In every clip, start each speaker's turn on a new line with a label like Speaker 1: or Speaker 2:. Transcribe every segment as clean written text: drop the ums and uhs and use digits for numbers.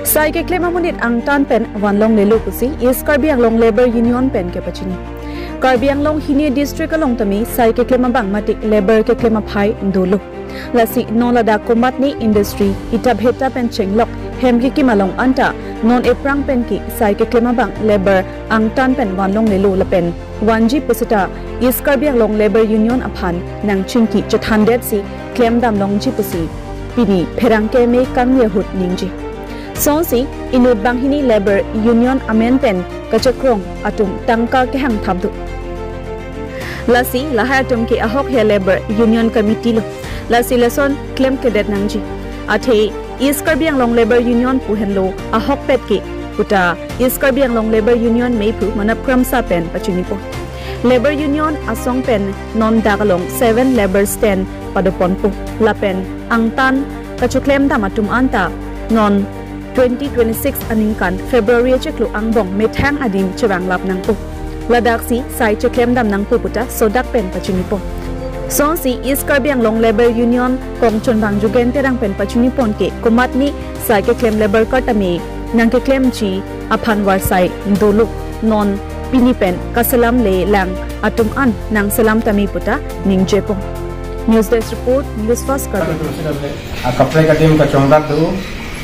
Speaker 1: Sai ke claim amunit ang tan pen wanlong lelu kusi is Karbi Anglong Labor Union pen ke pachini. Karbi Anglong hini district along tami sai ke claim bang matik labor ke claim phai ndulu. Lasi non lada combat ni industry itab heta pen chenglok hem ki malong anta non eprang pen ki sai ke claim bang labor ang tan pen wanlong lelu lapen wanji pusita is Karbi Anglong Labor Union aphan nang chinki chathandet si claim dam long ji pusi pini pherang ke me kang yehut ningji. Sonsi inut banghini labor union amenten kachakrong atum tangka ke hang thabdu lasi lahai atum ki ahok he labor union committee lo lasi leson claim cadet nangji athe is Karbi Anglong Labor Union puhenlo ahok pet ki puta is Karbi Anglong Labor Union meipu manap kramsa pen pachunipo labor union asong pen non dagalong 7 labor stand padoponpo lapen angtan kachuklem damatum anta non 2026 aningkan February cheklu angbong methang adim chewang lap nangpo ladak si sai cheklem dam nangpo puta sodak pen pachunipo sonsi is Karbi Anglong Labor Union kongchon bang jugen terang pen pachunipon ke komatni sai ke claim labor katami nang ke claim chi aphan war sai ndolu non pinipen kasalam le lang atum an nang salam tami puta ningjepo news desk report news first Karbi
Speaker 2: kapre kadim ka chongdak du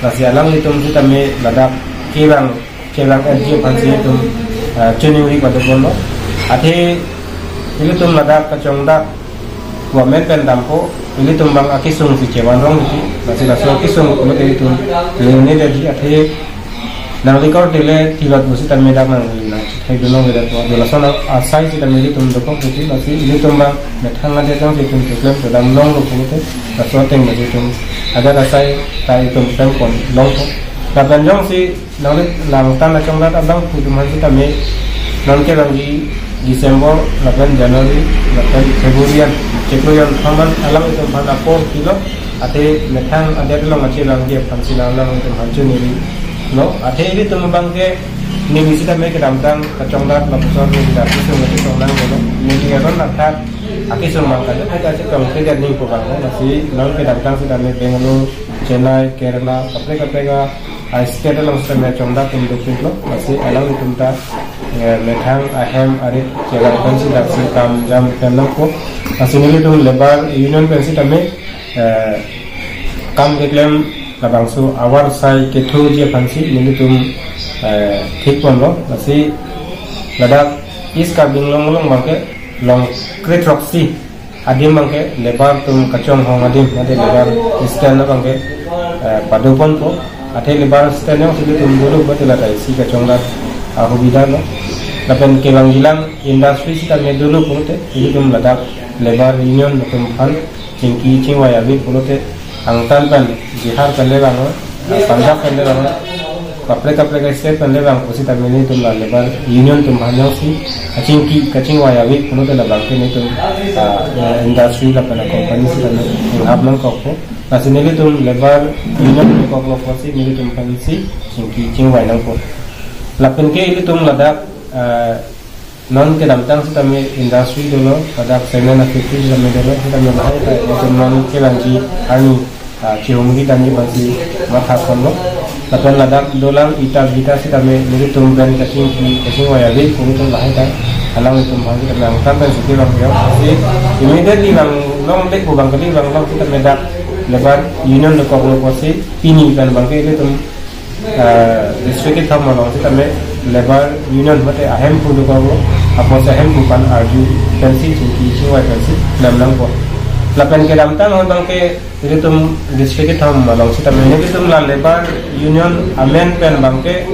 Speaker 2: Nasi alang itu mesti kami ladak kirang kerja pansi itu cenuri pada bono. Ati ini tu ladak kacongdak wamen pendampo ini tu bang akisung si cewan rong itu nasi laso akisung kalau itu ini jadi ati nang likor dile tiga busi kami dak nang lina. Hai dulu kita tu adalah sana asai si kami itu mendukung itu nasi ini tu bang metang ada yang itu klaim dalam long lupa itu laso teng itu ada asai tai itu pun long tu. Kapan jong si nang tanah congdat abang putu masih kami nanti lagi Desember, 8 Januari, 8 Februari, Februari haman alam itu mana pun kilo, ate metang ada dalam macam lagi pansi alam itu macam ni, no, ate ini tu membangke ni mesti kami kedamtang kecongdat lapusor ni tidak bisa mesti congdat ni, ni dia kan nakar, aki sumbangkan, ada aja kalau kita ni pun masih nang kedamtang sudah ni Bangalore, Chennai, Kerala, kapre state dalam sistem congdat untuk itu masih alam itu kita metang ahem arit jalan pensi dapat kam jam tenang ko masih ni itu labor union pensi kami kam klaim labangsu awar sai ketu dia pensi ni itu ठीक पन लो masih ladak is Karbi Anglong bangke long kretroksi adim bangke lebar tum kacong hong adim ade lebar stand bangke padopon ko ate lebar stand yang sudah tum dulu betul ada isi kacong lat aku bidan lo lapen kelang hilang industri kita dulu pulote itu tum ladak lebar union tum pan cingki cingwaya bi pulote angtan pan bihar kan lelang Punjab kan lelang kapre ka state pen lebang posita meni tum la lebar union tum hanyo si kacing waya wi puno la bangke ni tum industry la pen company si pen hab nang ko na sineli tum lebar union ko ko si ni tum pan si cing waya nang ko la pen ke ili tum ladak non ke damtang si tami industry dolo ladak semen activity la medelo si tami la tum non ke lanji ani ciumgi tani basi matha kono Lapan ladak dolang ita si kami milik tumbuhan kacing waya bi untuk lahir kan alam itu mungkin kita langkan dan seperti bang ya si immediately bang long dek bang kali bang long kita medak lebar union lekok si ini kan bang itu tum district tham long kita me lebar union mate ahem pun lekok apa ahem bukan arju pensi cingki waya pensi dalam ko lapan ke dalam tanah bang ke itu tum district tham long kita me itu tum la lebar union amen pen bangke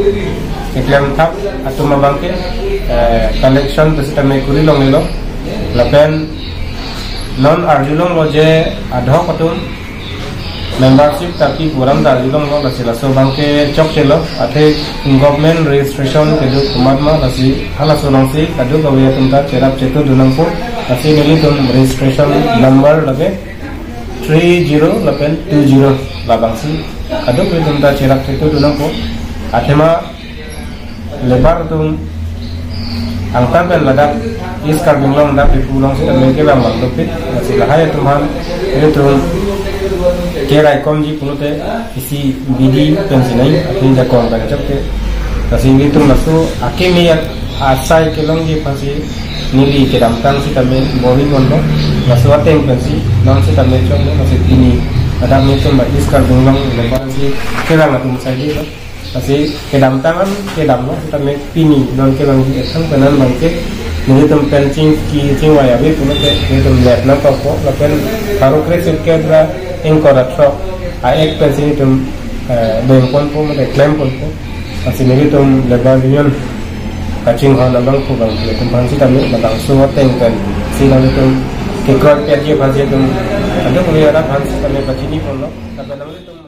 Speaker 2: iklam thap atau mabangke collection tu kita mekuri long nilo lapen non arjulong loje adho katum membership tapi kurang darjulong lo lasila so bangke chok chelo ate government registration kedu kumatma lasi hala solong si kadu kawiya tumta cherap chetu dunangpo lasi nili tum registration number lage 30 lapen 20 labangsi kadu kawiya tumta cherap chetu dunangpo atema lebar tum angtan pen ladak is Karbi Anglong dak dipulong si tameke bang lupit lasi lahaya tumhan itu tum kira kom ji punote isi bidi pensinai atin ja kom kan chapte tasing itu masu akimi asai kelong ji pasi nili ke damtang si tame bori kondo masu ateng pensi non si tame chong masu ini ada itu mbak iskar dunglang lebar si kira ngatum saja itu pasi ke damtangan ke damlo si tame pini non kelong ji etang penan bangke nili tum pencing ki cingwaya bi punote tum let na toko lapen baru kresik kedra engkora trok aek pensi tum bengkon po mate claim po pasi nili tum lebar union kacing hal nabang ko bang tum pansi tame nabang suwa tengkan sila tum ke krot pe je pansi tum ada ko yara pansi tame pachini po no tapi nang tum